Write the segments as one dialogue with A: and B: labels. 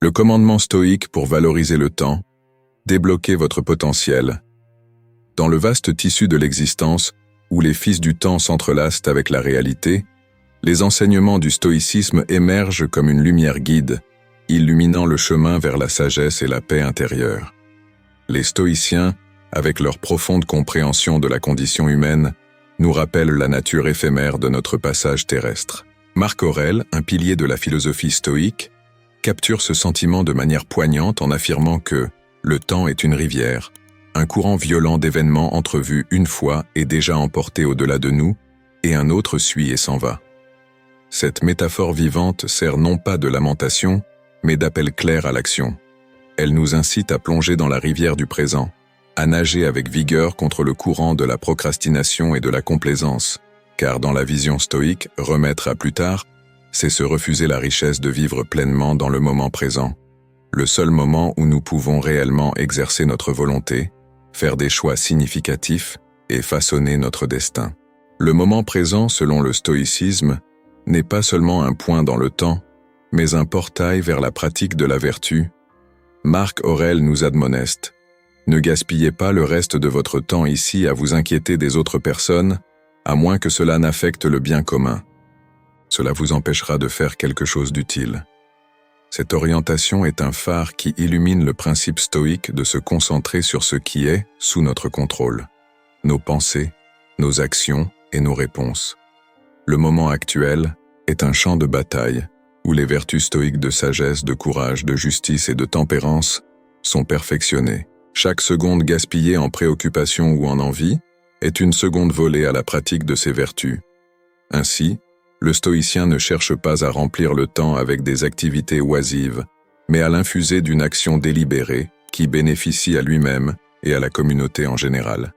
A: Le commandement stoïque pour valoriser le temps, débloquer votre potentiel. Dans le vaste tissu de l'existence, où les fils du temps s'entrelacent avec la réalité, les enseignements du stoïcisme émergent comme une lumière guide, illuminant le chemin vers la sagesse et la paix intérieure. Les stoïciens, avec leur profonde compréhension de la condition humaine, nous rappellent la nature éphémère de notre passage terrestre. Marc Aurèle, un pilier de la philosophie stoïque, capture ce sentiment de manière poignante en affirmant que le temps est une rivière, un courant violent d'événements entrevus une fois et déjà emportés au-delà de nous, et un autre suit et s'en va. Cette métaphore vivante sert non pas de lamentation, mais d'appel clair à l'action. Elle nous incite à plonger dans la rivière du présent, à nager avec vigueur contre le courant de la procrastination et de la complaisance, car dans la vision stoïque, remettre à plus tard, c'est se refuser la richesse de vivre pleinement dans le moment présent, le seul moment où nous pouvons réellement exercer notre volonté, faire des choix significatifs et façonner notre destin. Le moment présent, selon le stoïcisme, n'est pas seulement un point dans le temps, mais un portail vers la pratique de la vertu. Marc Aurèle nous admoneste: ne gaspillez pas le reste de votre temps ici à vous inquiéter des autres personnes, à moins que cela n'affecte le bien commun. Cela vous empêchera de faire quelque chose d'utile. Cette orientation est un phare qui illumine le principe stoïque de se concentrer sur ce qui est sous notre contrôle, nos pensées, nos actions et nos réponses. Le moment actuel est un champ de bataille où les vertus stoïques de sagesse, de courage, de justice et de tempérance sont perfectionnées. Chaque seconde gaspillée en préoccupation ou en envie est une seconde volée à la pratique de ces vertus. Ainsi, le stoïcien ne cherche pas à remplir le temps avec des activités oisives, mais à l'infuser d'une action délibérée qui bénéficie à lui-même et à la communauté en général.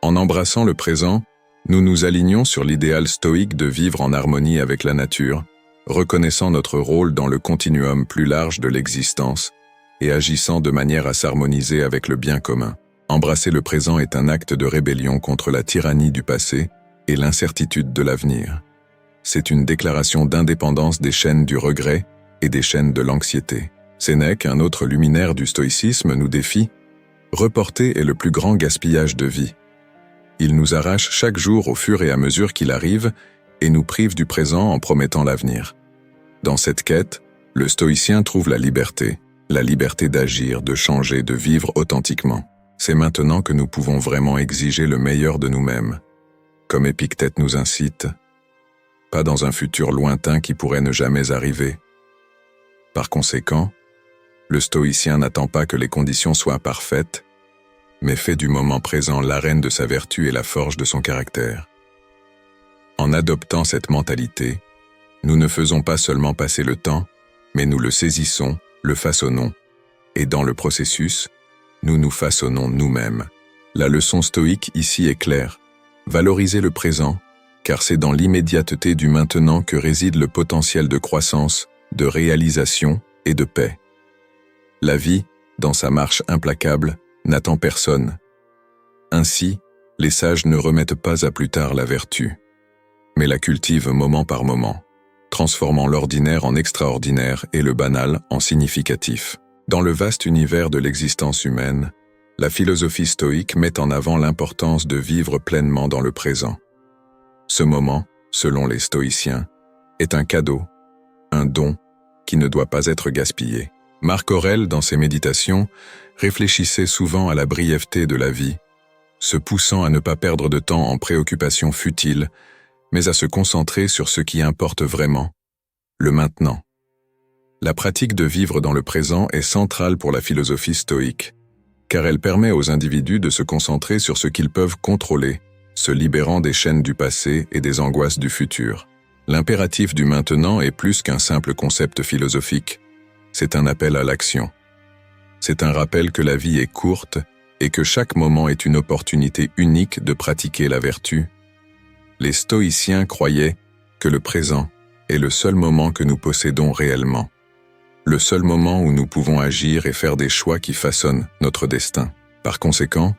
A: En embrassant le présent, nous nous alignons sur l'idéal stoïque de vivre en harmonie avec la nature, reconnaissant notre rôle dans le continuum plus large de l'existence et agissant de manière à s'harmoniser avec le bien commun. Embrasser le présent est un acte de rébellion contre la tyrannie du passé et l'incertitude de l'avenir. C'est une déclaration d'indépendance des chaînes du regret et des chaînes de l'anxiété. Sénèque, un autre luminaire du stoïcisme, nous défie: reporter est le plus grand gaspillage de vie. Il nous arrache chaque jour au fur et à mesure qu'il arrive et nous prive du présent en promettant l'avenir. Dans cette quête, le stoïcien trouve la liberté d'agir, de changer, de vivre authentiquement. C'est maintenant que nous pouvons vraiment exiger le meilleur de nous-mêmes. Comme Épictète nous incite, pas dans un futur lointain qui pourrait ne jamais arriver. Par conséquent, le stoïcien n'attend pas que les conditions soient parfaites, mais fait du moment présent l'arène de sa vertu et la forge de son caractère. En adoptant cette mentalité, nous ne faisons pas seulement passer le temps, mais nous le saisissons, le façonnons, et dans le processus, nous nous façonnons nous-mêmes. La leçon stoïque ici est claire: valoriser le présent, car c'est dans l'immédiateté du maintenant que réside le potentiel de croissance, de réalisation et de paix. La vie, dans sa marche implacable, n'attend personne. Ainsi, les sages ne remettent pas à plus tard la vertu, mais la cultivent moment par moment, transformant l'ordinaire en extraordinaire et le banal en significatif. Dans le vaste univers de l'existence humaine, la philosophie stoïque met en avant l'importance de vivre pleinement dans le présent. Ce moment, selon les stoïciens, est un cadeau, un don qui ne doit pas être gaspillé. Marc Aurèle, dans ses méditations, réfléchissait souvent à la brièveté de la vie, se poussant à ne pas perdre de temps en préoccupations futiles, mais à se concentrer sur ce qui importe vraiment, le maintenant. La pratique de vivre dans le présent est centrale pour la philosophie stoïque, car elle permet aux individus de se concentrer sur ce qu'ils peuvent contrôler, se libérant des chaînes du passé et des angoisses du futur. L'impératif du maintenant est plus qu'un simple concept philosophique, c'est un appel à l'action. C'est un rappel que la vie est courte et que chaque moment est une opportunité unique de pratiquer la vertu. Les stoïciens croyaient que le présent est le seul moment que nous possédons réellement, le seul moment où nous pouvons agir et faire des choix qui façonnent notre destin. Par conséquent,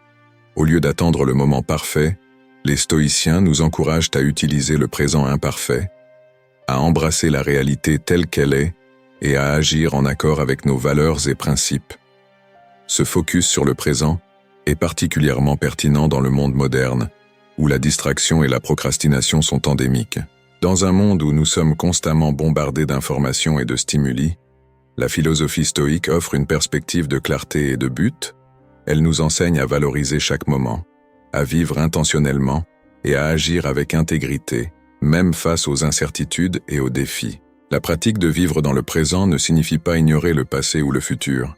A: au lieu d'attendre le moment parfait, les stoïciens nous encouragent à utiliser le présent imparfait, à embrasser la réalité telle qu'elle est et à agir en accord avec nos valeurs et principes. Ce focus sur le présent est particulièrement pertinent dans le monde moderne, où la distraction et la procrastination sont endémiques. Dans un monde où nous sommes constamment bombardés d'informations et de stimuli, la philosophie stoïque offre une perspective de clarté et de but. Elle nous enseigne à valoriser chaque moment, à vivre intentionnellement et à agir avec intégrité, même face aux incertitudes et aux défis. La pratique de vivre dans le présent ne signifie pas ignorer le passé ou le futur,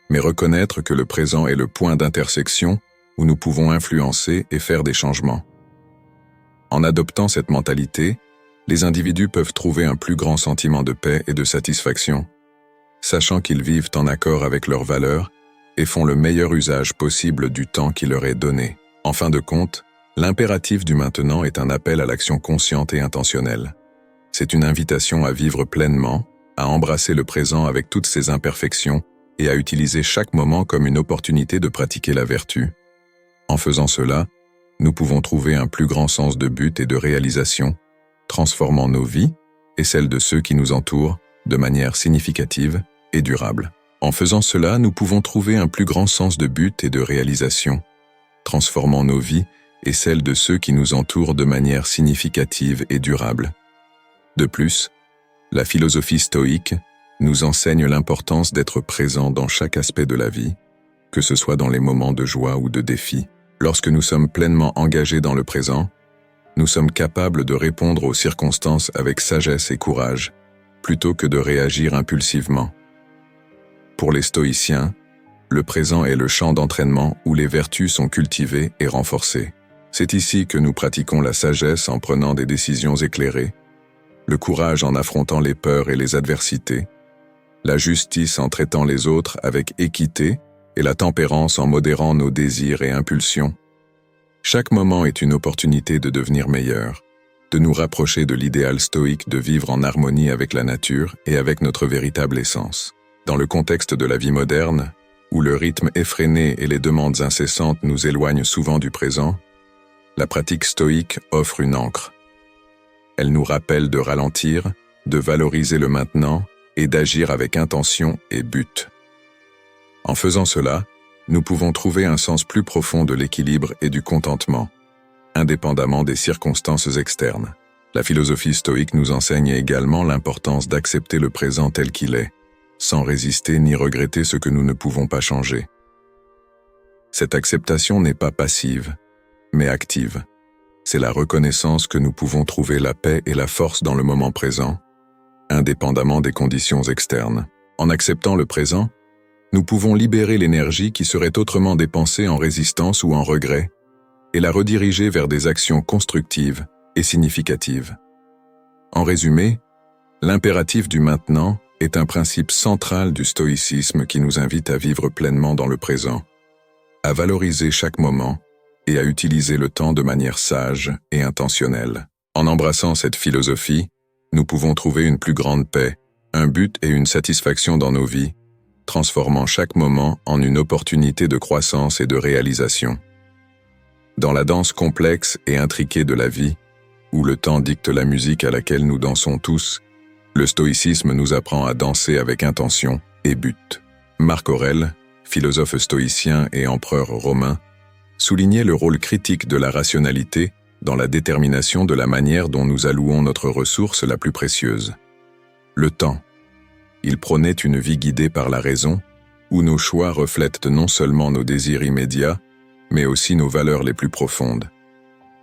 A: mais reconnaître que le présent est le point d'intersection où nous pouvons influencer et faire des changements. En adoptant cette mentalité, les individus peuvent trouver un plus grand sentiment de paix et de satisfaction, sachant qu'ils vivent en accord avec leurs valeurs et font le meilleur usage possible du temps qui leur est donné. En fin de compte, l'impératif du maintenant est un appel à l'action consciente et intentionnelle. C'est une invitation à vivre pleinement, à embrasser le présent avec toutes ses imperfections et à utiliser chaque moment comme une opportunité de pratiquer la vertu. En faisant cela, nous pouvons trouver un plus grand sens de but et de réalisation, transformant nos vies et celles de ceux qui nous entourent de manière significative et durable. En faisant cela, nous pouvons trouver un plus grand sens de but et de réalisation, transformant nos vies et celles de ceux qui nous entourent de manière significative et durable. De plus, la philosophie stoïque nous enseigne l'importance d'être présent dans chaque aspect de la vie, que ce soit dans les moments de joie ou de défi. Lorsque nous sommes pleinement engagés dans le présent, nous sommes capables de répondre aux circonstances avec sagesse et courage, plutôt que de réagir impulsivement. Pour les stoïciens, le présent est le champ d'entraînement où les vertus sont cultivées et renforcées. C'est ici que nous pratiquons la sagesse en prenant des décisions éclairées, le courage en affrontant les peurs et les adversités, la justice en traitant les autres avec équité et la tempérance en modérant nos désirs et impulsions. Chaque moment est une opportunité de devenir meilleur, de nous rapprocher de l'idéal stoïque de vivre en harmonie avec la nature et avec notre véritable essence. Dans le contexte de la vie moderne, où le rythme effréné et les demandes incessantes nous éloignent souvent du présent, la pratique stoïque offre une ancre. Elle nous rappelle de ralentir, de valoriser le maintenant et d'agir avec intention et but. En faisant cela, nous pouvons trouver un sens plus profond de l'équilibre et du contentement, indépendamment des circonstances externes. La philosophie stoïque nous enseigne également l'importance d'accepter le présent tel qu'il est, sans résister ni regretter ce que nous ne pouvons pas changer. Cette acceptation n'est pas passive, mais active. C'est la reconnaissance que nous pouvons trouver la paix et la force dans le moment présent, indépendamment des conditions externes. En acceptant le présent, nous pouvons libérer l'énergie qui serait autrement dépensée en résistance ou en regret, et la rediriger vers des actions constructives et significatives. En résumé, l'impératif du maintenant est un principe central du stoïcisme qui nous invite à vivre pleinement dans le présent, à valoriser chaque moment et à utiliser le temps de manière sage et intentionnelle. En embrassant cette philosophie, nous pouvons trouver une plus grande paix, un but et une satisfaction dans nos vies, transformant chaque moment en une opportunité de croissance et de réalisation. Dans la danse complexe et intriquée de la vie, où le temps dicte la musique à laquelle nous dansons tous, le stoïcisme nous apprend à danser avec intention et but. Marc Aurèle, philosophe stoïcien et empereur romain, soulignait le rôle critique de la rationalité dans la détermination de la manière dont nous allouons notre ressource la plus précieuse, le temps. Il prônait une vie guidée par la raison, où nos choix reflètent non seulement nos désirs immédiats, mais aussi nos valeurs les plus profondes.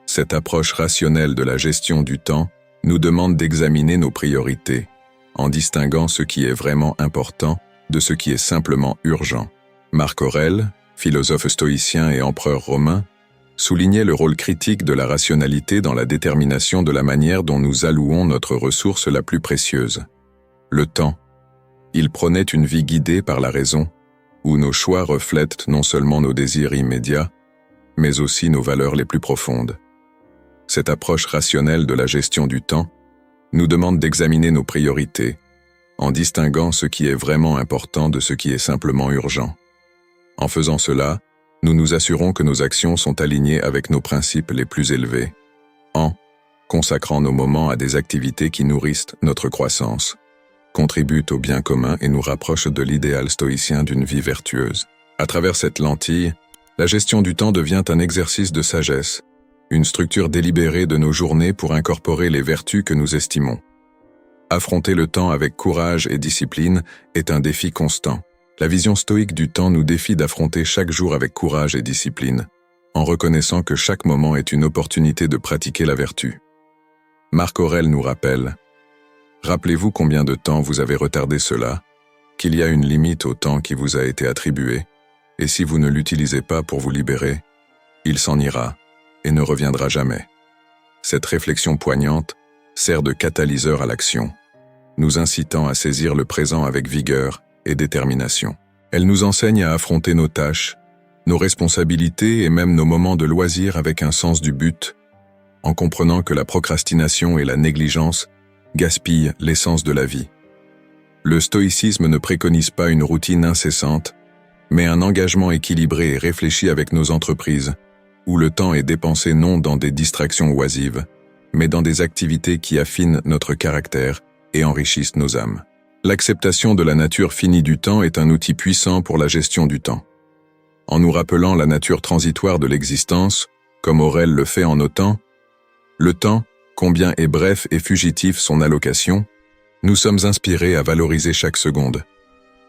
A: Cette approche rationnelle de la gestion du temps nous demande d'examiner nos priorités, en distinguant ce qui est vraiment important de ce qui est simplement urgent. Marc Aurèle, philosophe stoïcien et empereur romain, soulignait le rôle critique de la rationalité dans la détermination de la manière dont nous allouons notre ressource la plus précieuse, le temps. Il prônait une vie guidée par la raison, où nos choix reflètent non seulement nos désirs immédiats, mais aussi nos valeurs les plus profondes. Cette approche rationnelle de la gestion du temps nous demande d'examiner nos priorités, en distinguant ce qui est vraiment important de ce qui est simplement urgent. En faisant cela, nous nous assurons que nos actions sont alignées avec nos principes les plus élevés, en consacrant nos moments à des activités qui nourrissent notre croissance, contribuent au bien commun et nous rapprochent de l'idéal stoïcien d'une vie vertueuse. À travers cette lentille, la gestion du temps devient un exercice de sagesse, une structure délibérée de nos journées pour incorporer les vertus que nous estimons. Affronter le temps avec courage et discipline est un défi constant. La vision stoïque du temps nous défie d'affronter chaque jour avec courage et discipline, en reconnaissant que chaque moment est une opportunité de pratiquer la vertu. Marc Aurèle nous rappelle « Rappelez-vous combien de temps vous avez retardé cela, qu'il y a une limite au temps qui vous a été attribué, et si vous ne l'utilisez pas pour vous libérer, il s'en ira et ne reviendra jamais. » Cette réflexion poignante sert de catalyseur à l'action, nous incitant à saisir le présent avec vigueur et détermination. Elle nous enseigne à affronter nos tâches, nos responsabilités et même nos moments de loisir avec un sens du but, en comprenant que la procrastination et la négligence gaspillent l'essence de la vie. Le stoïcisme ne préconise pas une routine incessante, mais un engagement équilibré et réfléchi avec nos entreprises, où le temps est dépensé non dans des distractions oisives, mais dans des activités qui affinent notre caractère et enrichissent nos âmes. L'acceptation de la nature finie du temps est un outil puissant pour la gestion du temps. En nous rappelant la nature transitoire de l'existence, comme Aurèle le fait en notant « Le temps, combien est bref et fugitif son allocation », nous sommes inspirés à valoriser chaque seconde.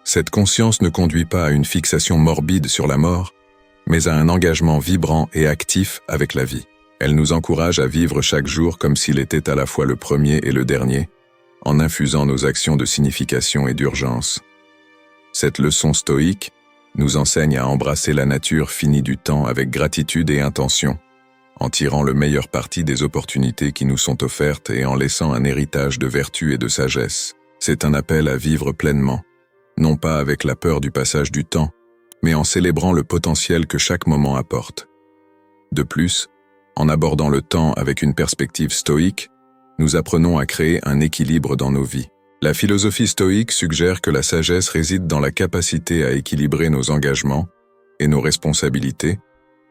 A: Cette conscience ne conduit pas à une fixation morbide sur la mort, mais à un engagement vibrant et actif avec la vie. Elle nous encourage à vivre chaque jour comme s'il était à la fois le premier et le dernier, en infusant nos actions de signification et d'urgence. Cette leçon stoïque nous enseigne à embrasser la nature finie du temps avec gratitude et intention, en tirant le meilleur parti des opportunités qui nous sont offertes et en laissant un héritage de vertu et de sagesse. C'est un appel à vivre pleinement, non pas avec la peur du passage du temps, mais en célébrant le potentiel que chaque moment apporte. De plus, en abordant le temps avec une perspective stoïque, nous apprenons à créer un équilibre dans nos vies. La philosophie stoïque suggère que la sagesse réside dans la capacité à équilibrer nos engagements et nos responsabilités,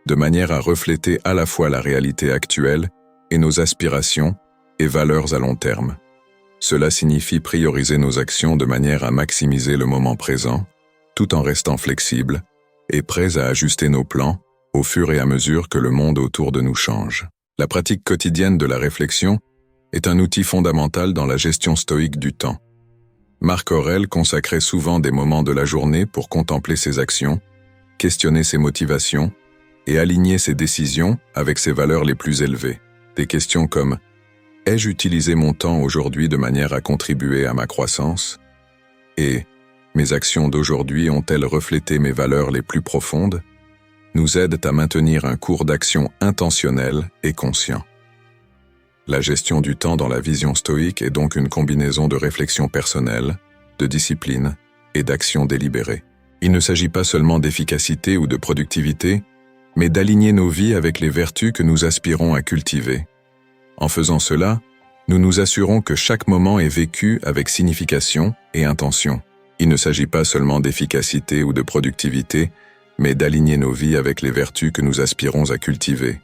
A: de manière à refléter à la fois la réalité actuelle et nos aspirations et valeurs à long terme. Cela signifie prioriser nos actions de manière à maximiser le moment présent, tout en restant flexibles et prêts à ajuster nos plans au fur et à mesure que le monde autour de nous change. La pratique quotidienne de la réflexion est un outil fondamental dans la gestion stoïque du temps. Marc Aurèle consacrait souvent des moments de la journée pour contempler ses actions, questionner ses motivations et aligner ses décisions avec ses valeurs les plus élevées. Des questions comme « Ai-je utilisé mon temps aujourd'hui de manière à contribuer à ma croissance ?» et « Mes actions d'aujourd'hui ont-elles reflété mes valeurs les plus profondes ?» nous aident à maintenir un cours d'action intentionnel et conscient. La gestion du temps dans la vision stoïque est donc une combinaison de réflexion personnelle, de discipline et d'action délibérée. Il ne s'agit pas seulement d'efficacité ou de productivité, mais d'aligner nos vies avec les vertus que nous aspirons à cultiver. En faisant cela, nous nous assurons que chaque moment est vécu avec signification et intention. Il ne s'agit pas seulement d'efficacité ou de productivité, mais d'aligner nos vies avec les vertus que nous aspirons à cultiver.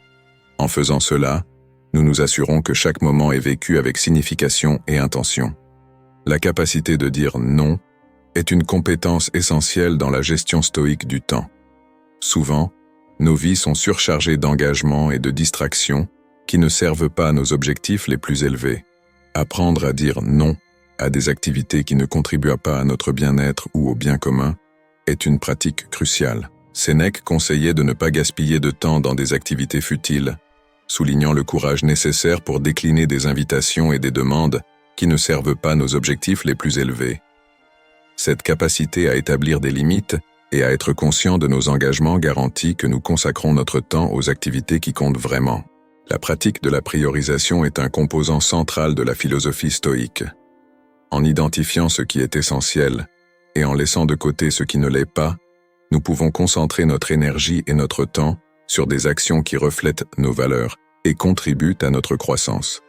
A: En faisant cela, nous nous assurons que chaque moment est vécu avec signification et intention. La capacité de dire non est une compétence essentielle dans la gestion stoïque du temps. Souvent, nos vies sont surchargées d'engagements et de distractions qui ne servent pas à nos objectifs les plus élevés. Apprendre à dire non à des activités qui ne contribuent pas à notre bien-être ou au bien commun est une pratique cruciale. Sénèque conseillait de ne pas gaspiller de temps dans des activités futiles, soulignant le courage nécessaire pour décliner des invitations et des demandes qui ne servent pas nos objectifs les plus élevés. Cette capacité à établir des limites et à être conscient de nos engagements garantit que nous consacrons notre temps aux activités qui comptent vraiment. La pratique de la priorisation est un composant central de la philosophie stoïque. En identifiant ce qui est essentiel et en laissant de côté ce qui ne l'est pas, nous pouvons concentrer notre énergie et notre temps sur des actions qui reflètent nos valeurs et contribuent à notre croissance.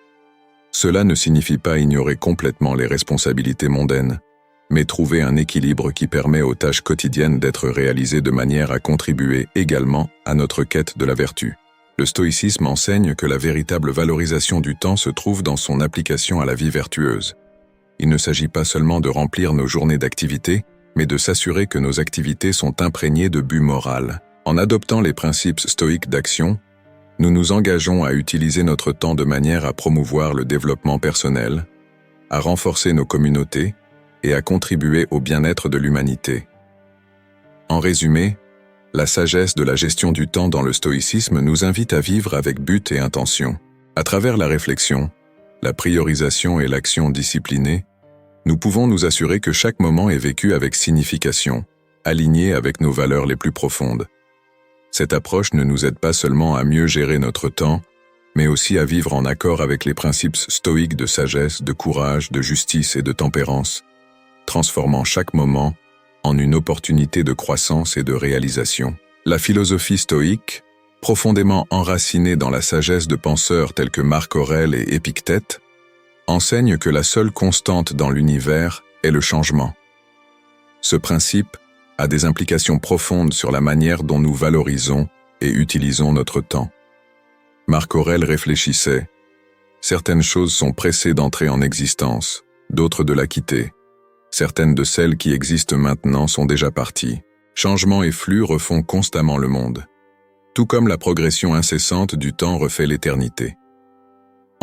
A: Cela ne signifie pas ignorer complètement les responsabilités mondaines, mais trouver un équilibre qui permet aux tâches quotidiennes d'être réalisées de manière à contribuer également à notre quête de la vertu. Le stoïcisme enseigne que la véritable valorisation du temps se trouve dans son application à la vie vertueuse. Il ne s'agit pas seulement de remplir nos journées d'activités, mais de s'assurer que nos activités sont imprégnées de but moral. En adoptant les principes stoïques d'action, nous nous engageons à utiliser notre temps de manière à promouvoir le développement personnel, à renforcer nos communautés et à contribuer au bien-être de l'humanité. En résumé, la sagesse de la gestion du temps dans le stoïcisme nous invite à vivre avec but et intention. À travers la réflexion, la priorisation et l'action disciplinée, nous pouvons nous assurer que chaque moment est vécu avec signification, aligné avec nos valeurs les plus profondes. Cette approche ne nous aide pas seulement à mieux gérer notre temps, mais aussi à vivre en accord avec les principes stoïques de sagesse, de courage, de justice et de tempérance, transformant chaque moment en une opportunité de croissance et de réalisation. La philosophie stoïque, profondément enracinée dans la sagesse de penseurs tels que Marc Aurèle et Épictète, enseigne que la seule constante dans l'univers est le changement. Ce principe a des implications profondes sur la manière dont nous valorisons et utilisons notre temps. Marc Aurèle réfléchissait « Certaines choses sont pressées d'entrer en existence, d'autres de la quitter. Certaines de celles qui existent maintenant sont déjà parties. Changement et flux refont constamment le monde. Tout comme la progression incessante du temps refait l'éternité.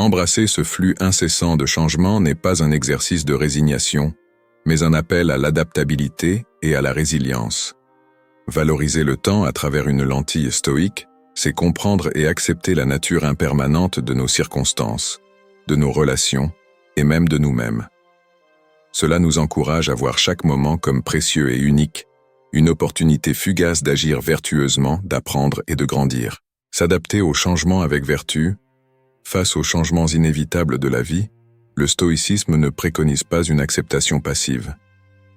A: Embrasser ce flux incessant de changement n'est pas un exercice de résignation, mais un appel à l'adaptabilité et à la résilience. Valoriser le temps à travers une lentille stoïque, c'est comprendre et accepter la nature impermanente de nos circonstances, de nos relations et même de nous-mêmes. Cela nous encourage à voir chaque moment comme précieux et unique, une opportunité fugace d'agir vertueusement, d'apprendre et de grandir. S'adapter aux changements avec vertu, face aux changements inévitables de la vie, le stoïcisme ne préconise pas une acceptation passive,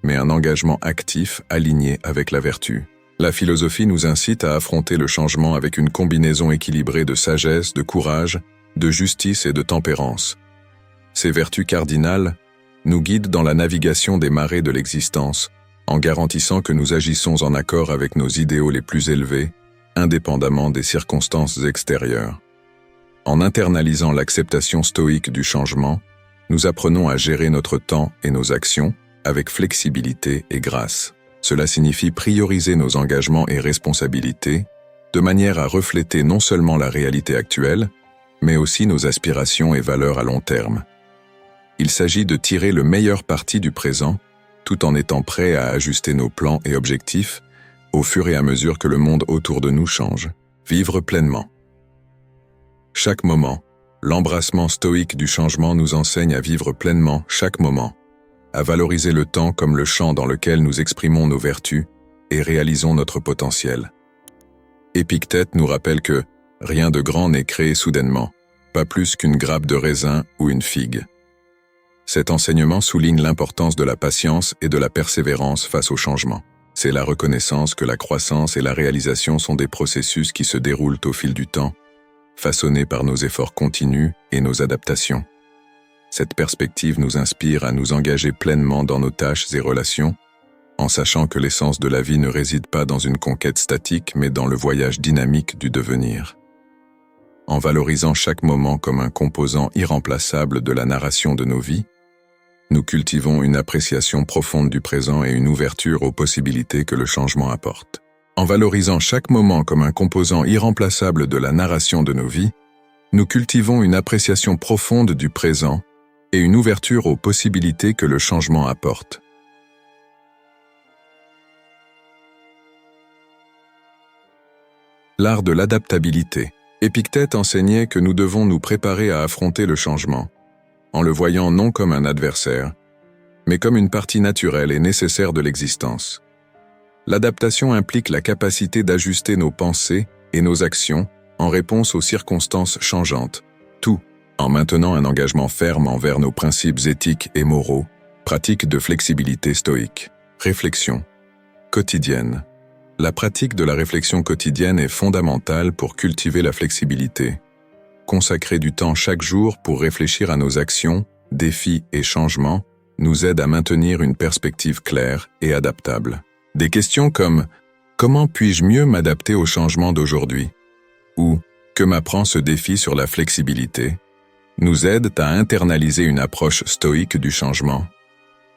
A: mais un engagement actif aligné avec la vertu. La philosophie nous incite à affronter le changement avec une combinaison équilibrée de sagesse, de courage, de justice et de tempérance. Ces vertus cardinales nous guident dans la navigation des marées de l'existence, en garantissant que nous agissons en accord avec nos idéaux les plus élevés, indépendamment des circonstances extérieures. En internalisant l'acceptation stoïque du changement, nous apprenons à gérer notre temps et nos actions avec flexibilité et grâce. Cela signifie prioriser nos engagements et responsabilités, de manière à refléter non seulement la réalité actuelle, mais aussi nos aspirations et valeurs à long terme. Il s'agit de tirer le meilleur parti du présent, tout en étant prêt à ajuster nos plans et objectifs au fur et à mesure que le monde autour de nous change. Vivre pleinement. Chaque moment, l'embrassement stoïque du changement nous enseigne à vivre pleinement chaque moment, à valoriser le temps comme le champ dans lequel nous exprimons nos vertus et réalisons notre potentiel. Épictète nous rappelle que rien de grand n'est créé soudainement, pas plus qu'une grappe de raisin ou une figue. Cet enseignement souligne l'importance de la patience et de la persévérance face au changement. C'est la reconnaissance que la croissance et la réalisation sont des processus qui se déroulent au fil du temps, façonnés par nos efforts continus et nos adaptations. Cette perspective nous inspire à nous engager pleinement dans nos tâches et relations, en sachant que l'essence de la vie ne réside pas dans une conquête statique, mais dans le voyage dynamique du devenir. En valorisant chaque moment comme un composant irremplaçable de la narration de nos vies, nous cultivons une appréciation profonde du présent et une ouverture aux possibilités que le changement apporte. En valorisant chaque moment comme un composant irremplaçable de la narration de nos vies, nous cultivons une appréciation profonde du présent et une ouverture aux possibilités que le changement apporte. L'art de l'adaptabilité. Épictète enseignait que nous devons nous préparer à affronter le changement, en le voyant non comme un adversaire, mais comme une partie naturelle et nécessaire de l'existence. L'adaptation implique la capacité d'ajuster nos pensées et nos actions en réponse aux circonstances changeantes, tout en maintenant un engagement ferme envers nos principes éthiques et moraux, pratique de flexibilité stoïque. Réflexion quotidienne. La pratique de la réflexion quotidienne est fondamentale pour cultiver la flexibilité. Consacrer du temps chaque jour pour réfléchir à nos actions, défis et changements nous aide à maintenir une perspective claire et adaptable. Des questions comme « Comment puis-je mieux m'adapter aux changements d'aujourd'hui » ou « Que m'apprend ce défi sur la flexibilité » nous aident à internaliser une approche stoïque du changement.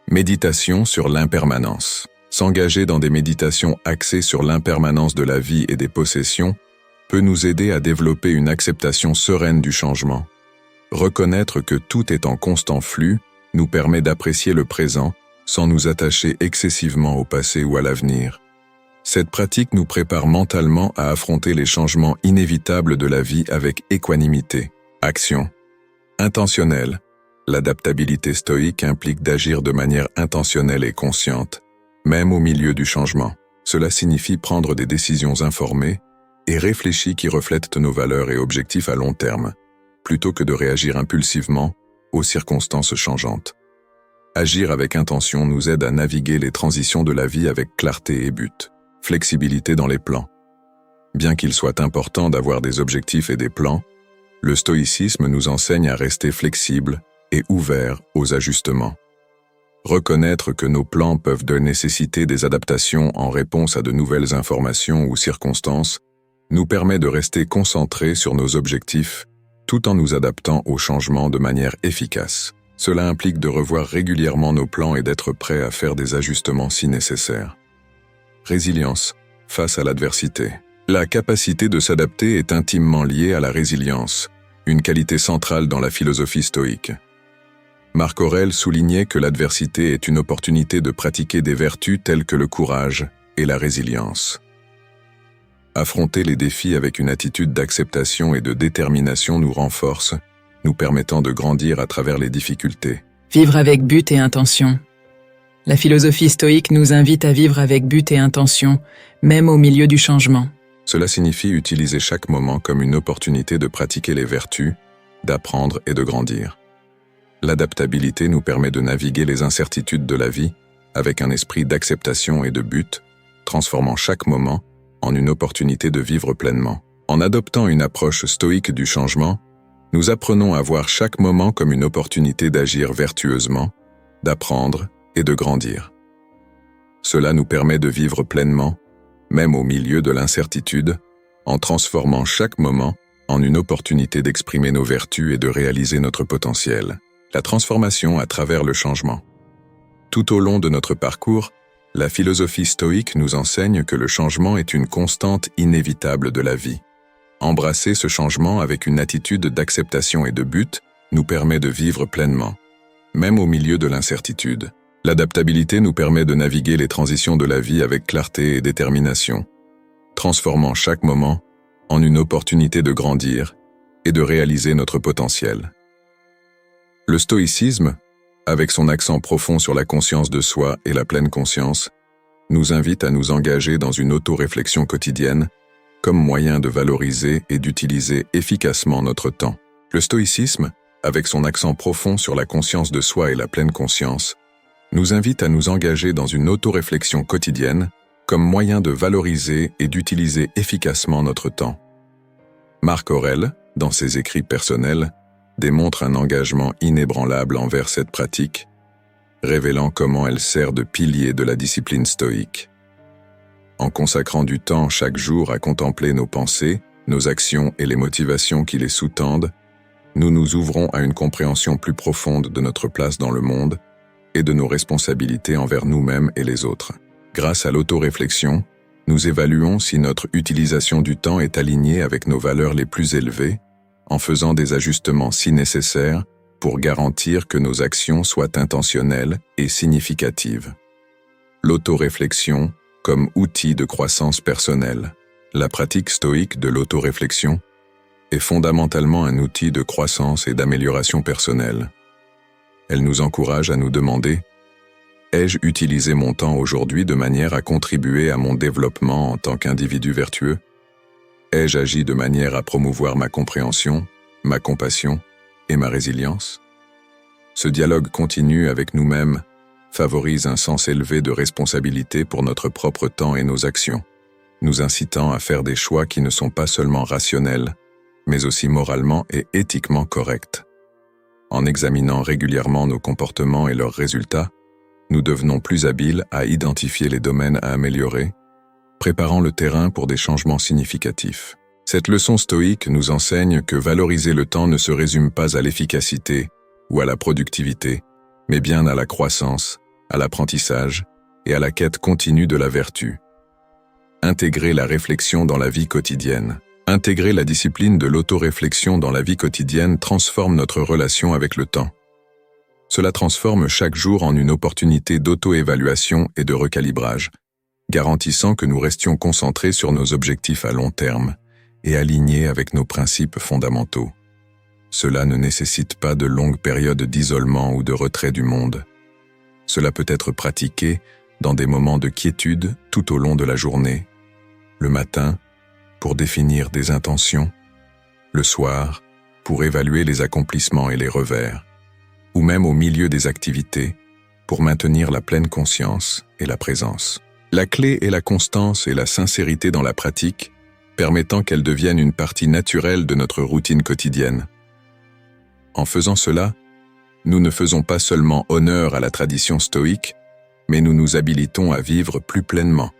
A: Méditation sur l'impermanence. S'engager dans des méditations axées sur l'impermanence de la vie et des possessions peut nous aider à développer une acceptation sereine du changement. Reconnaître que tout est en constant flux nous permet d'apprécier le présent sans nous attacher excessivement au passé ou à l'avenir. Cette pratique nous prépare mentalement à affronter les changements inévitables de la vie avec équanimité. Action. Intentionnelle. L'adaptabilité stoïque implique d'agir de manière intentionnelle et consciente, même au milieu du changement. Cela signifie prendre des décisions informées et réfléchies qui reflètent nos valeurs et objectifs à long terme, plutôt que de réagir impulsivement aux circonstances changeantes. Agir avec intention nous aide à naviguer les transitions de la vie avec clarté et but. Flexibilité dans les plans. Bien qu'il soit important d'avoir des objectifs et des plans, le stoïcisme nous enseigne à rester flexibles et ouverts aux ajustements. Reconnaître que nos plans peuvent nécessiter des adaptations en réponse à de nouvelles informations ou circonstances nous permet de rester concentrés sur nos objectifs tout en nous adaptant aux changements de manière efficace. Cela implique de revoir régulièrement nos plans et d'être prêts à faire des ajustements si nécessaire. Résilience face à l'adversité. La capacité de s'adapter est intimement liée à la résilience, une qualité centrale dans la philosophie stoïque. Marc Aurèle soulignait que l'adversité est une opportunité de pratiquer des vertus telles que le courage et la résilience. Affronter les défis avec une attitude d'acceptation et de détermination nous renforce, nous permettant de grandir à travers les difficultés.
B: Vivre avec but et intention. La philosophie stoïque nous invite à vivre avec but et intention, même au milieu du changement.
A: Cela signifie utiliser chaque moment comme une opportunité de pratiquer les vertus, d'apprendre et de grandir. L'adaptabilité nous permet de naviguer les incertitudes de la vie avec un esprit d'acceptation et de but, transformant chaque moment en une opportunité de vivre pleinement. En adoptant une approche stoïque du changement, nous apprenons à voir chaque moment comme une opportunité d'agir vertueusement, d'apprendre et de grandir. Cela nous permet de vivre pleinement, même au milieu de l'incertitude, en transformant chaque moment en une opportunité d'exprimer nos vertus et de réaliser notre potentiel. La transformation à travers le changement. Tout au long de notre parcours, la philosophie stoïque nous enseigne que le changement est une constante inévitable de la vie. Embrasser ce changement avec une attitude d'acceptation et de but nous permet de vivre pleinement, même au milieu de l'incertitude. L'adaptabilité nous permet de naviguer les transitions de la vie avec clarté et détermination, transformant chaque moment en une opportunité de grandir et de réaliser notre potentiel. Le stoïcisme, avec son accent profond sur la conscience de soi et la pleine conscience, nous invite à nous engager dans une auto-réflexion quotidienne comme moyen de valoriser et d'utiliser efficacement notre temps. Le stoïcisme, avec son accent profond sur la conscience de soi et la pleine conscience, nous invite à nous engager dans une auto-réflexion quotidienne comme moyen de valoriser et d'utiliser efficacement notre temps. Marc Aurèle, dans ses écrits personnels, démontre un engagement inébranlable envers cette pratique, révélant comment elle sert de pilier de la discipline stoïque. En consacrant du temps chaque jour à contempler nos pensées, nos actions et les motivations qui les sous-tendent, nous nous ouvrons à une compréhension plus profonde de notre place dans le monde et de nos responsabilités envers nous-mêmes et les autres. Grâce à l'autoréflexion, nous évaluons si notre utilisation du temps est alignée avec nos valeurs les plus élevées, en faisant des ajustements si nécessaires pour garantir que nos actions soient intentionnelles et significatives. L'autoréflexion comme outil de croissance personnelle. La pratique stoïque de l'autoréflexion est fondamentalement un outil de croissance et d'amélioration personnelle. Elle nous encourage à nous demander « Ai-je utilisé mon temps aujourd'hui de manière à contribuer à mon développement en tant qu'individu vertueux ? Ai-je agi de manière à promouvoir ma compréhension, ma compassion et ma résilience ? » Ce dialogue continu avec nous-mêmes favorise un sens élevé de responsabilité pour notre propre temps et nos actions, nous incitant à faire des choix qui ne sont pas seulement rationnels, mais aussi moralement et éthiquement corrects. En examinant régulièrement nos comportements et leurs résultats, nous devenons plus habiles à identifier les domaines à améliorer, préparant le terrain pour des changements significatifs. Cette leçon stoïque nous enseigne que valoriser le temps ne se résume pas à l'efficacité ou à la productivité, mais bien à la croissance, à l'apprentissage et à la quête continue de la vertu. Intégrer la réflexion dans la vie quotidienne. Intégrer la discipline de l'autoréflexion dans la vie quotidienne transforme notre relation avec le temps. Cela transforme chaque jour en une opportunité d'auto-évaluation et de recalibrage, garantissant que nous restions concentrés sur nos objectifs à long terme et alignés avec nos principes fondamentaux. Cela ne nécessite pas de longues périodes d'isolement ou de retrait du monde. Cela peut être pratiqué dans des moments de quiétude tout au long de la journée, le matin, pour définir des intentions, le soir, pour évaluer les accomplissements et les revers, ou même au milieu des activités, pour maintenir la pleine conscience et la présence. La clé est la constance et la sincérité dans la pratique, permettant qu'elle devienne une partie naturelle de notre routine quotidienne. En faisant cela, nous ne faisons pas seulement honneur à la tradition stoïque, mais nous nous habilitons à vivre plus pleinement,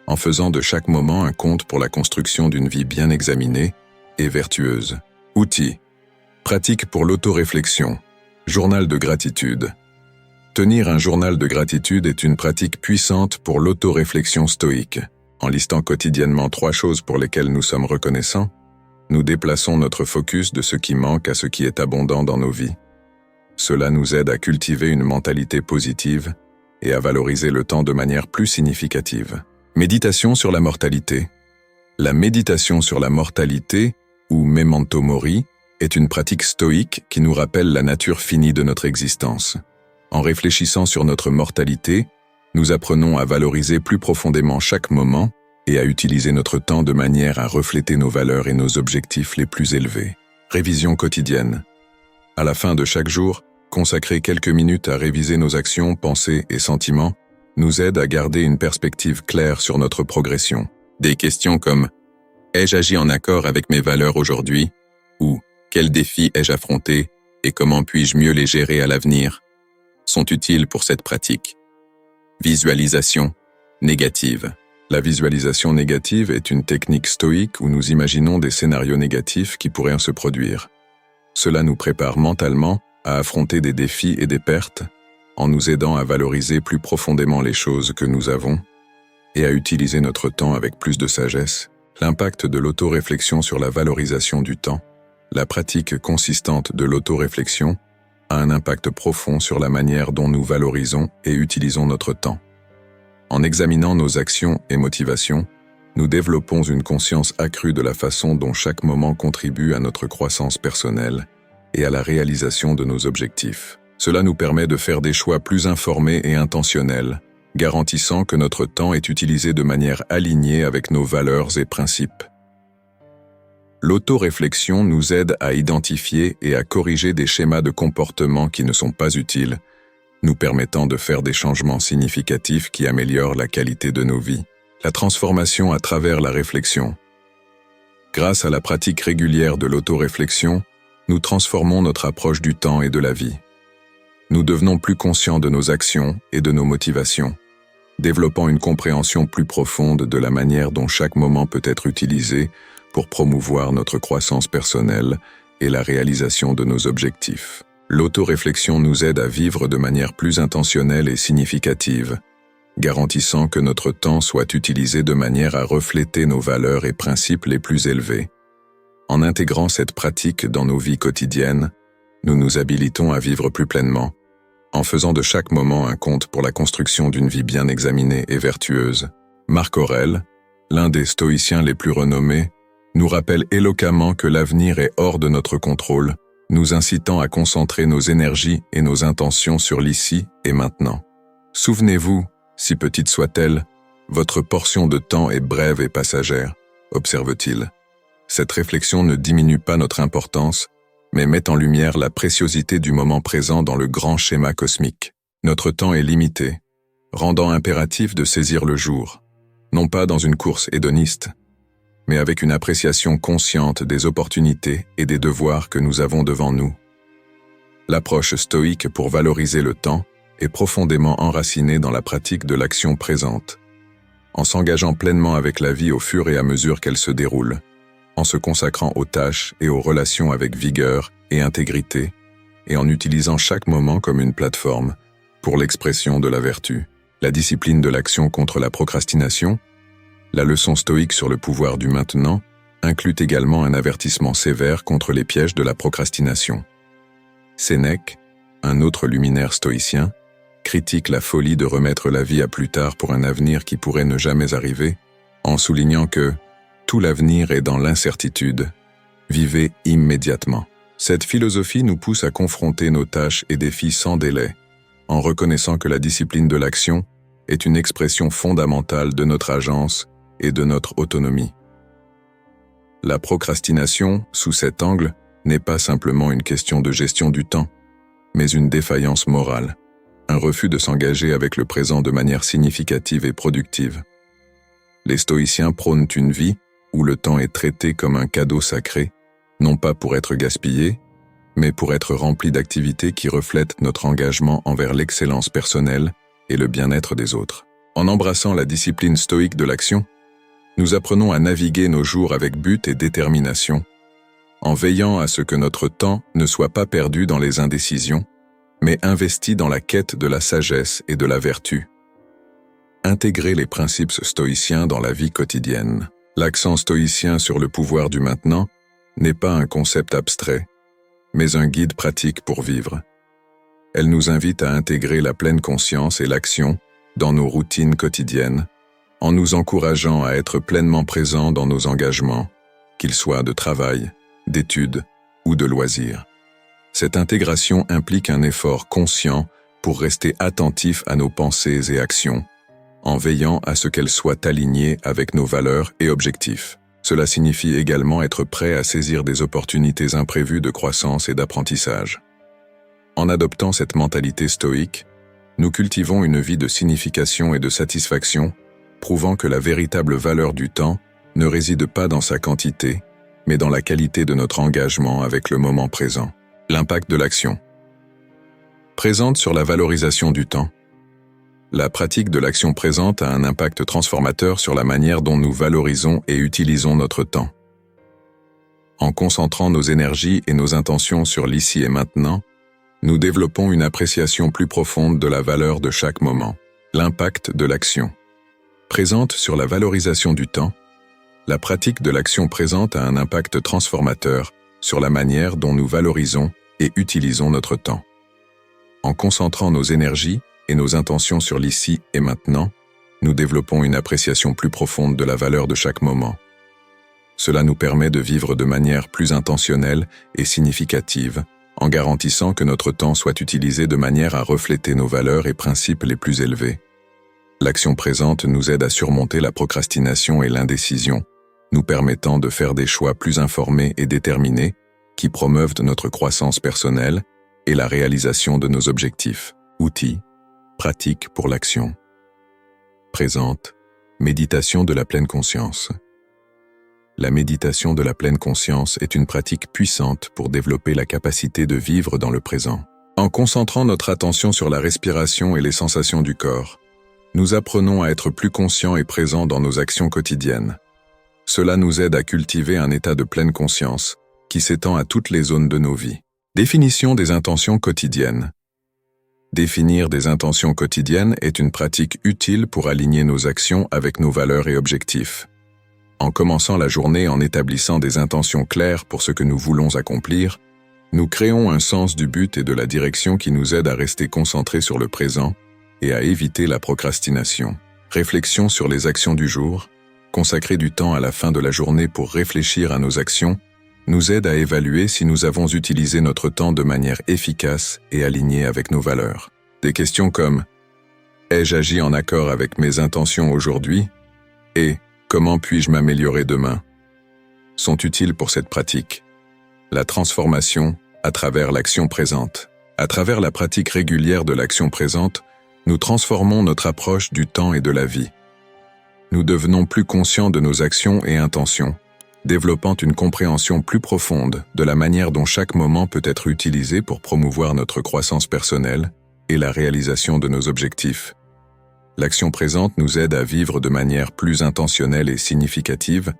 A: en faisant de chaque moment un compte pour la construction d'une vie bien examinée et vertueuse. Outils. Pratique pour l'autoréflexion. Journal de gratitude. Tenir un journal de gratitude est une pratique puissante pour l'autoréflexion stoïque. En listant quotidiennement 3 choses pour lesquelles nous sommes reconnaissants, nous déplaçons notre focus de ce qui manque à ce qui est abondant dans nos vies. Cela nous aide à cultiver une mentalité positive et à valoriser le temps de manière plus significative. Méditation sur la mortalité. La méditation sur la mortalité, ou memento mori, est une pratique stoïque qui nous rappelle la nature finie de notre existence. En réfléchissant sur notre mortalité, nous apprenons à valoriser plus profondément chaque moment et à utiliser notre temps de manière à refléter nos valeurs et nos objectifs les plus élevés. Révision quotidienne. À la fin de chaque jour, consacrer quelques minutes à réviser nos actions, pensées et sentiments nous aide à garder une perspective claire sur notre progression. Des questions comme « Ai-je agi en accord avec mes valeurs aujourd'hui ?» ou « Quels défis ai-je affrontés et comment puis-je mieux les gérer à l'avenir ?» sont utiles pour cette pratique. Visualisation négative. La visualisation négative est une technique stoïque où nous imaginons des scénarios négatifs qui pourraient se produire. Cela nous prépare mentalement à affronter des défis et des pertes, en nous aidant à valoriser plus profondément les choses que nous avons et à utiliser notre temps avec plus de sagesse. L'impact de l'autoréflexion sur la valorisation du temps. La pratique consistante de l'autoréflexion a un impact profond sur la manière dont nous valorisons et utilisons notre temps. En examinant nos actions et motivations, nous développons une conscience accrue de la façon dont chaque moment contribue à notre croissance personnelle et à la réalisation de nos objectifs. Cela nous permet de faire des choix plus informés et intentionnels, garantissant que notre temps est utilisé de manière alignée avec nos valeurs et principes. L'autoréflexion nous aide à identifier et à corriger des schémas de comportement qui ne sont pas utiles, nous permettant de faire des changements significatifs qui améliorent la qualité de nos vies. La transformation à travers la réflexion. Grâce à la pratique régulière de l'autoréflexion, nous transformons notre approche du temps et de la vie. Nous devenons plus conscients de nos actions et de nos motivations, développant une compréhension plus profonde de la manière dont chaque moment peut être utilisé pour promouvoir notre croissance personnelle et la réalisation de nos objectifs. L'autoréflexion nous aide à vivre de manière plus intentionnelle et significative, garantissant que notre temps soit utilisé de manière à refléter nos valeurs et principes les plus élevés. En intégrant cette pratique dans nos vies quotidiennes, nous nous habilitons à vivre plus pleinement, en faisant de chaque moment un compte pour la construction d'une vie bien examinée et vertueuse. Marc Aurèle, l'un des stoïciens les plus renommés, nous rappelle éloquemment que l'avenir est hors de notre contrôle, nous incitant à concentrer nos énergies et nos intentions sur l'ici et maintenant. Souvenez-vous, si petite soit-elle, votre portion de temps est brève et passagère, observe-t-il. Cette réflexion ne diminue pas notre importance, mais met en lumière la préciosité du moment présent dans le grand schéma cosmique. Notre temps est limité, rendant impératif de saisir le jour, non pas dans une course hédoniste, mais avec une appréciation consciente des opportunités et des devoirs que nous avons devant nous. L'approche stoïque pour valoriser le temps est profondément enracinée dans la pratique de l'action présente, en s'engageant pleinement avec la vie au fur et à mesure qu'elle se déroule. en se consacrant aux tâches et aux relations avec vigueur et intégrité, et en utilisant chaque moment comme une plateforme pour l'expression de la vertu. La discipline de l'action contre la procrastination, la leçon stoïque sur le pouvoir du maintenant, inclut également un avertissement sévère contre les pièges de la procrastination. Sénèque, un autre luminaire stoïcien, critique la folie de remettre la vie à plus tard pour un avenir qui pourrait ne jamais arriver, en soulignant que « tout l'avenir est dans l'incertitude, vivez immédiatement ». Cette philosophie nous pousse à confronter nos tâches et défis sans délai, en reconnaissant que la discipline de l'action est une expression fondamentale de notre agence et de notre autonomie. La procrastination, sous cet angle, n'est pas simplement une question de gestion du temps, mais une défaillance morale, un refus de s'engager avec le présent de manière significative et productive. Les stoïciens prônent une vie où le temps est traité comme un cadeau sacré, non pas pour être gaspillé, mais pour être rempli d'activités qui reflètent notre engagement envers l'excellence personnelle et le bien-être des autres. En embrassant la discipline stoïque de l'action, nous apprenons à naviguer nos jours avec but et détermination, en veillant à ce que notre temps ne soit pas perdu dans les indécisions, mais investi dans la quête de la sagesse et de la vertu. Intégrer les principes stoïciens dans la vie quotidienne. L'accent stoïcien sur le pouvoir du maintenant n'est pas un concept abstrait, mais un guide pratique pour vivre. Elle nous invite à intégrer la pleine conscience et l'action dans nos routines quotidiennes, en nous encourageant à être pleinement présents dans nos engagements, qu'ils soient de travail, d'études ou de loisirs. Cette intégration implique un effort conscient pour rester attentif à nos pensées et actions, en veillant à ce qu'elles soient alignées avec nos valeurs et objectifs. Cela signifie également être prêt à saisir des opportunités imprévues de croissance et d'apprentissage. En adoptant cette mentalité stoïque, nous cultivons une vie de signification et de satisfaction, prouvant que la véritable valeur du temps ne réside pas dans sa quantité, mais dans la qualité de notre engagement avec le moment présent. L'impact de l'action. Présente sur la valorisation du temps. La pratique de l'action présente a un impact transformateur sur la manière dont nous valorisons et utilisons notre temps. En concentrant nos énergies et nos intentions sur l'ici et maintenant, nous développons une appréciation plus profonde de la valeur de chaque moment. L'impact de l'action. Présente sur la valorisation du temps, la pratique de l'action présente a un impact transformateur sur la manière dont nous valorisons et utilisons notre temps. En concentrant nos énergies et nos intentions sur l'ici et maintenant, nous développons une appréciation plus profonde de la valeur de chaque moment. Cela nous permet de vivre de manière plus intentionnelle et significative, en garantissant que notre temps soit utilisé de manière à refléter nos valeurs et principes les plus élevés. L'action présente nous aide à surmonter la procrastination et l'indécision, nous permettant de faire des choix plus informés et déterminés qui promeuvent notre croissance personnelle et la réalisation de nos objectifs. Outils, pratiques pour l'action. Présente, méditation de la pleine conscience. La méditation de la pleine conscience est une pratique puissante pour développer la capacité de vivre dans le présent. En concentrant notre attention sur la respiration et les sensations du corps, nous apprenons à être plus conscients et présents dans nos actions quotidiennes. Cela nous aide à cultiver un état de pleine conscience qui s'étend à toutes les zones de nos vies. Définition des intentions quotidiennes. Définir des intentions quotidiennes est une pratique utile pour aligner nos actions avec nos valeurs et objectifs. En commençant la journée en établissant des intentions claires pour ce que nous voulons accomplir, nous créons un sens du but et de la direction qui nous aide à rester concentrés sur le présent et à éviter la procrastination. Réflexion sur les actions du jour. Consacrer du temps à la fin de la journée pour réfléchir à nos actions nous aide à évaluer si nous avons utilisé notre temps de manière efficace et alignée avec nos valeurs. Des questions comme « Ai-je agi en accord avec mes intentions aujourd'hui ?» et « Comment puis-je m'améliorer demain ?» sont utiles pour cette pratique. La transformation à travers l'action présente. À travers la pratique régulière de l'action présente, nous transformons notre approche du temps et de la vie. Nous devenons plus conscients de nos actions et intentions, développant une compréhension plus profonde de la manière dont chaque moment peut être utilisé pour promouvoir notre croissance personnelle et la réalisation de nos objectifs. L'action présente nous aide à vivre de manière plus intentionnelle et significative,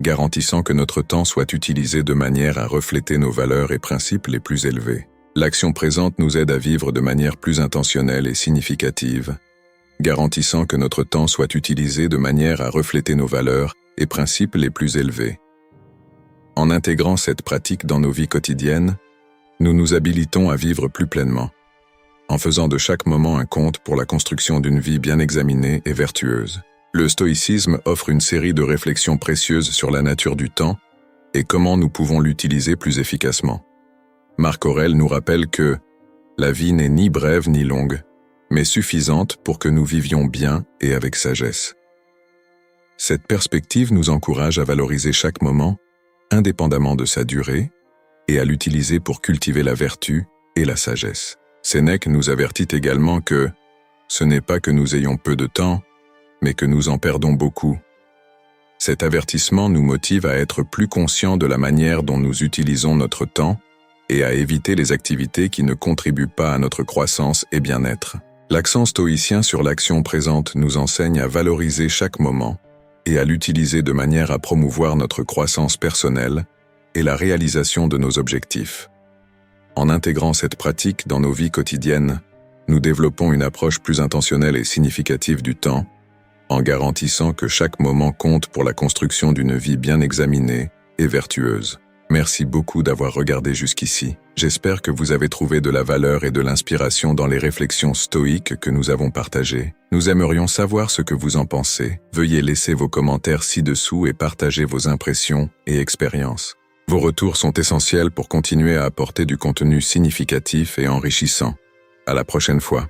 A: garantissant que notre temps soit utilisé de manière à refléter nos valeurs et principes les plus élevés. L'action présente nous aide à vivre de manière plus intentionnelle et significative, garantissant que notre temps soit utilisé de manière à refléter nos valeurs et principes les plus élevés. En intégrant cette pratique dans nos vies quotidiennes, nous nous habilitons à vivre plus pleinement, en faisant de chaque moment un compte pour la construction d'une vie bien examinée et vertueuse. Le stoïcisme offre une série de réflexions précieuses sur la nature du temps et comment nous pouvons l'utiliser plus efficacement. Marc Aurèle nous rappelle que la vie n'est ni brève ni longue, mais suffisante pour que nous vivions bien et avec sagesse. Cette perspective nous encourage à valoriser chaque moment, indépendamment de sa durée, et à l'utiliser pour cultiver la vertu et la sagesse. Sénèque nous avertit également que ce n'est pas que nous ayons peu de temps, mais que nous en perdons beaucoup. Cet avertissement nous motive à être plus conscients de la manière dont nous utilisons notre temps et à éviter les activités qui ne contribuent pas à notre croissance et bien-être. L'accent stoïcien sur l'action présente nous enseigne à valoriser chaque moment et à l'utiliser de manière à promouvoir notre croissance personnelle et la réalisation de nos objectifs. En intégrant cette pratique dans nos vies quotidiennes, nous développons une approche plus intentionnelle et significative du temps, en garantissant que chaque moment compte pour la construction d'une vie bien examinée et vertueuse. Merci beaucoup d'avoir regardé jusqu'ici. J'espère que vous avez trouvé de la valeur et de l'inspiration dans les réflexions stoïques que nous avons partagées. Nous aimerions savoir ce que vous en pensez. Veuillez laisser vos commentaires ci-dessous et partager vos impressions et expériences. Vos retours sont essentiels pour continuer à apporter du contenu significatif et enrichissant. À la prochaine fois.